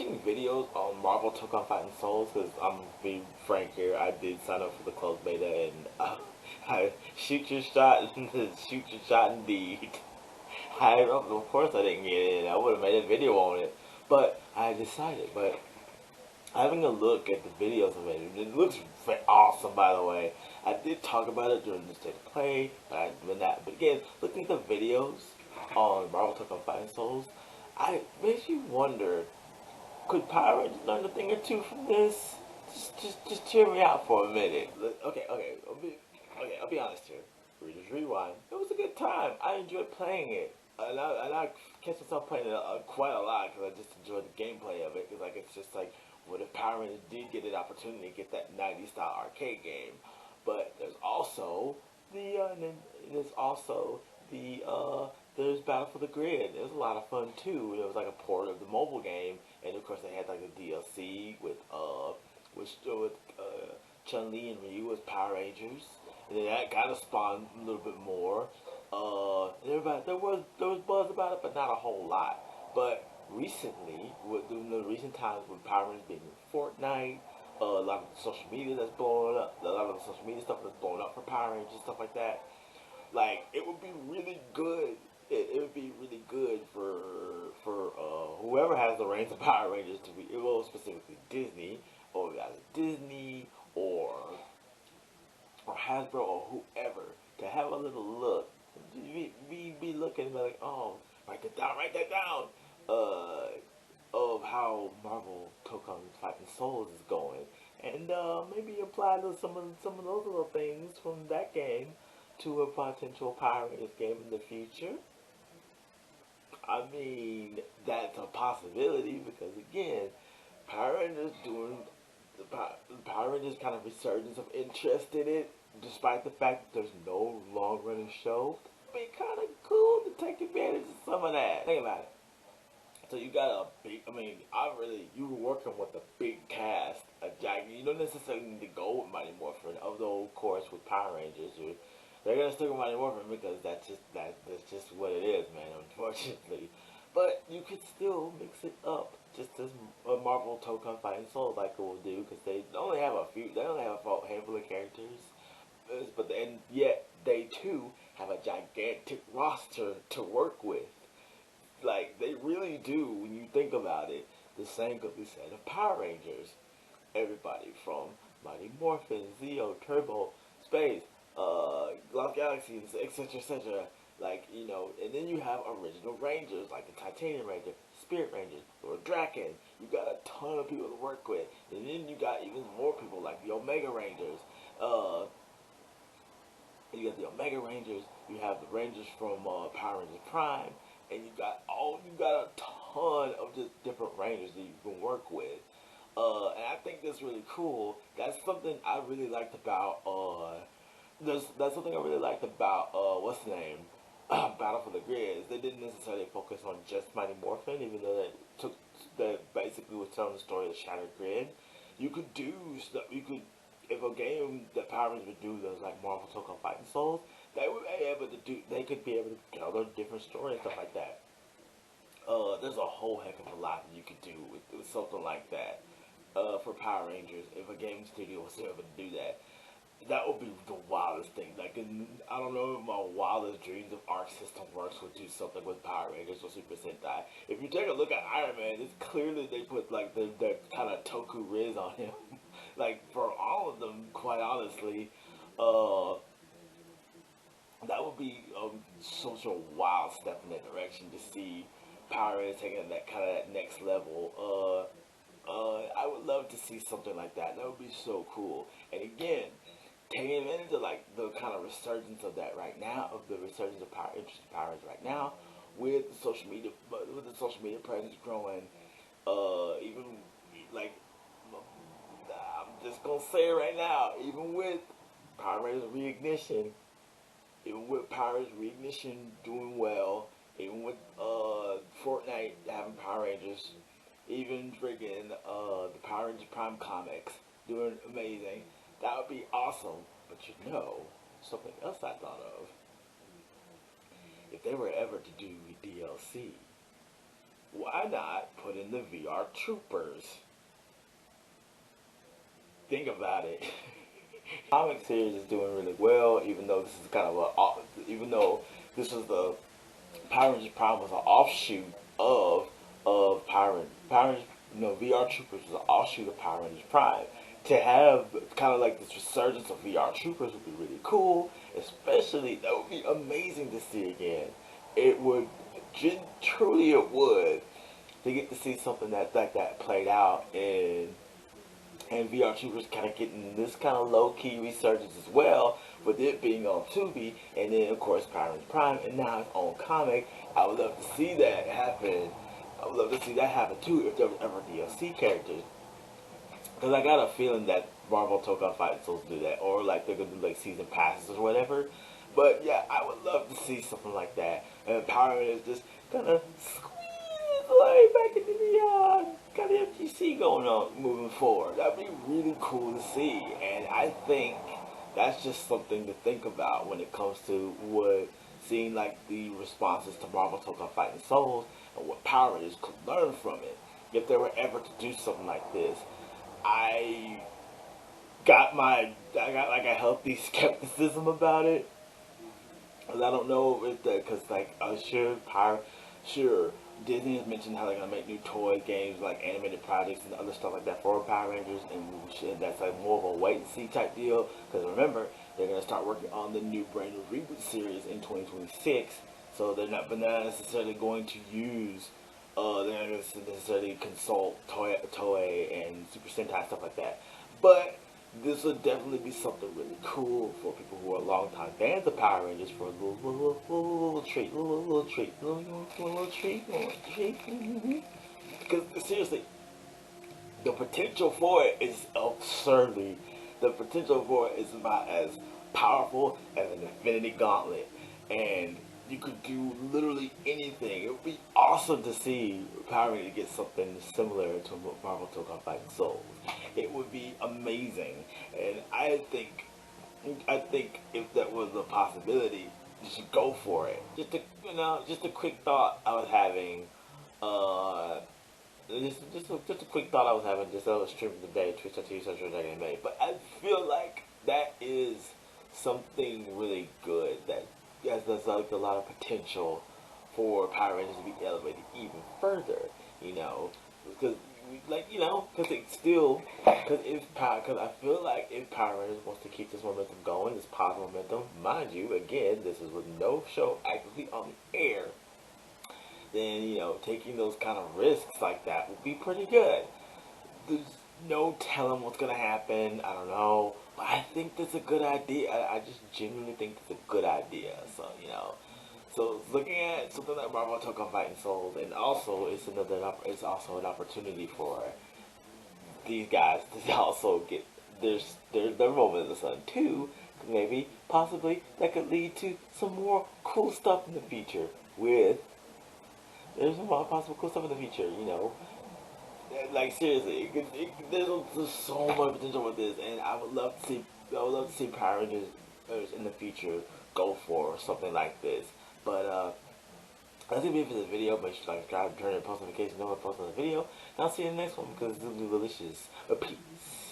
watching videos on Marvel Tokon Fighting Souls, because I'm being frank here, I did sign up for the closed beta, and I shoot your shot, shoot your shot indeed. Of course I didn't get it. I would have made a video on it, but I decided. But having a look at the videos of it looks awesome. By the way, I did talk about it during the state of play, but again, looking at the videos on Marvel Tokon Fighting Souls, I makes you wonder: could Power Rangers learn a thing or two from this? Just hear me out for a minute. I'll be honest here. Readers Rewind. It was a good time. I enjoyed playing it. And I catch myself playing it quite a lot because I just enjoy the gameplay of it. Because like it's just like, what if Power Rangers did get an opportunity to get that 90s style arcade game? But there's also there's Battle for the Grid. It was a lot of fun too. It was like a port of the mobile game, and of course they had like the DLC with Chun Li and Ryu as Power Rangers, and then that kind of spawned a little bit more. There was buzz about it, but not a whole lot. But recently, in the recent times with Power Rangers being in Fortnite, a lot of the social media that's blowing up, a lot of the social media stuff that's blowing up for Power Rangers, stuff like that. Like it would be really good. It would be really good for whoever has the reins of Power Rangers to be, well, specifically Disney, or either Disney or Hasbro or whoever, to have a little look. Be looking and be like, oh, write that down. Of how Marvel Tokon Fighting Souls is going, and maybe apply to some of those little things from that game to a potential Power Rangers game in the future. I mean, that's a possibility because again, Power Rangers doing the Power Rangers kind of resurgence of interest in it, despite the fact that there's no long running show. It'd be kind of cool to take advantage of some of that. Think about it. So you got a big, you were working with a big cast, you don't necessarily need to go with Mighty Morphin, although of course with Power Rangers, they're gonna stick with Mighty Morphin because that's just what it is, man, unfortunately. But you could still mix it up, just as a Marvel Tokon Fighting Souls like it will do, because they only have a handful of characters, and yet they too have a gigantic roster to work with. Like, they really do, when you think about it. The same could be said of Power Rangers. Everybody from Mighty Morphin, Zeo, Turbo, Space, Lost Galaxies, etc., etc. Like, and then you have original Rangers, like the Titanium Ranger, Spirit Rangers, or Draken. You got a ton of people to work with. And then you got even more people like the Omega Rangers. You got the Omega Rangers, you have the Rangers from Power Rangers Prime, and you got a ton of just different Rangers that you can work with. And I think that's really cool. That's something I really liked about that's something I really liked about what's the name? Battle for the Grid. Is they didn't necessarily focus on just Mighty Morphin, even though that basically was telling the story of the Shattered Grid. You could do stuff. You could, if a game that Power Rangers would do that was like Marvel Tokon Fighting Souls, they could be able to tell their different stories and stuff like that. There's a whole heck of a lot that you could do with something like that for Power Rangers. If a game studio was able to do that, that would be the wildest thing. Like, I don't know if my wildest dreams of Arc System Works would do something with Power Rangers or Super Sentai. If you take a look at Iron Man, it's clearly they put like the kind of Toku Riz on him. Like, for all of them, quite honestly, that would be such a wild step in that direction to see Power Rangers taking that kind of that next level. I would love to see something like that. That would be so cool. And again, taking advantage of like the kind of resurgence of that right now, of the resurgence of interest in Power Rangers right now, with the social media presence growing, even like I'm just gonna say it right now, Reignition, even with Power Rangers Reignition doing well, even with Fortnite having Power Rangers, even friggin' the Power Rangers Prime comics doing amazing, that would be awesome. But something else I thought of, if they were ever to do DLC, why not put in the VR Troopers? Think about it. Comic series is doing really well, even though this is kind of even though this was the Power Rangers Prime was an offshoot of Power Rangers, VR Troopers was an offshoot of Power Rangers Prime. To have kind of like this resurgence of VR Troopers would be really cool. Especially, that would be amazing to see again. It would, truly it would, to get to see something that like that played out and VR Troopers kind of getting this kind of low key resurgence as well, with it being on Tubi, and then of course Power Rangers Prime, and now its own comic. I would love to see that happen. I would love to see that happen too if there was ever DLC characters. Because I got a feeling that Marvel Tokon Fighting Souls do that, or like they're gonna do like season passes or whatever. But yeah, I would love to see something like that. And Power Rangers just kind of squeeze way back into the got the FGC going on moving forward. That'd be really cool to see. And I think that's just something to think about when it comes to what seeing like the responses to Marvel Tokon Fighting Souls and what Power Rangers could learn from it if they were ever to do something like this. I I got like a healthy skepticism about it. Cause I don't know if that, cause like sure, Disney has mentioned how they're gonna make new toy games, like animated projects and other stuff like that for Power Rangers, and that's like more of a wait and see type deal. Cause remember, they're gonna start working on the new brand new reboot series in 2026, so they're not necessarily going to use, they're not gonna necessarily consult Toei and Super Sentai stuff like that, but this would definitely be something really cool for people who are longtime fans of Power Rangers for a little treat, little treat, little treat. Because seriously, the potential for it is absurdly, the potential for it is about as powerful as an Infinity Gauntlet, and you could do literally anything. It would be awesome to see Power Rangers get something similar to Marvel Tokon Fighting Souls. It would be amazing, and I think if that was a possibility, you should go for it. Just a quick thought I was having. Just a quick thought I was having. Just I was streaming today, Twitch.tv/anime. But I feel like that is something really good that there's like a lot of potential for Power Rangers to be elevated even further. Because because I feel like if Power Rangers wants to keep this momentum going, this positive momentum, mind you, again, this is with no show actively on the air, then, taking those kind of risks like that would be pretty good. There's no telling what's going to happen, I don't know, but I think that's a good idea. I just genuinely think it's a good idea, So looking at something like Marvel Tokon Fighting Souls, and also it's also an opportunity for these guys to also get their moment in the sun too. Maybe possibly that could lead to some more cool stuff in the future. There's some more possible cool stuff in the future. Like seriously, there's so much potential with this, and I would love to see Power Rangers in the future go for something like this. But that's gonna be it for this video. Make sure to like, subscribe, turn on post notifications, know when I post on the video. And I'll see you in the next one because it's gonna be delicious. Peace.